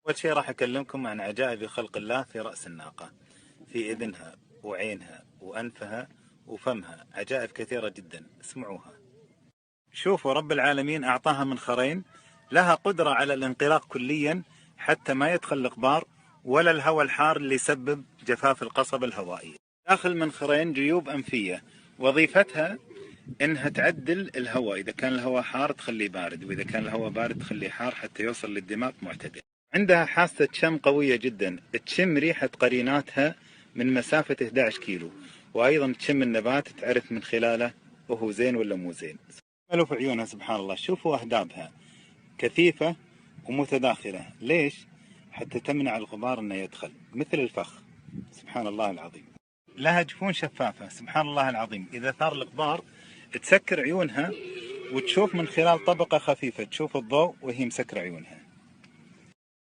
أول شيء راح أكلمكم عن عجائب خلق الله في رأس الناقة، في إذنها وعينها وأنفها وفمها، عجائب كثيرة جدا، اسمعوها. شوفوا، رب العالمين أعطاها منخرين، لها قدرة على الانطلاق كليا حتى ما يدخل الغبار ولا الهواء الحار اللي يسبب جفاف القصبة الهوائية. داخل المنخرين جيوب أنفية، وظيفتها إنها تعدل الهواء، إذا كان الهواء حار تخليه بارد، وإذا كان الهواء بارد تخليه حار حتى يوصل للدماغ معتدل. عندها حاسة شم قوية جدا، تشم ريحة قريناتها من مسافة 11 كيلو، وأيضا تشم النبات تعرف من خلاله وهو زين ولا مو زين. تأملوا في عيونها، سبحان الله، شوفوا أهدابها كثيفة ومتداخلة. ليش؟ حتى تمنع الغبار أنه يدخل، مثل الفخ. سبحان الله العظيم. لها جفون شفافة، سبحان الله العظيم، إذا ثار الغبار تسكر عيونها وتشوف من خلال طبقة خفيفة، تشوف الضوء وهي مسكرة عيونها.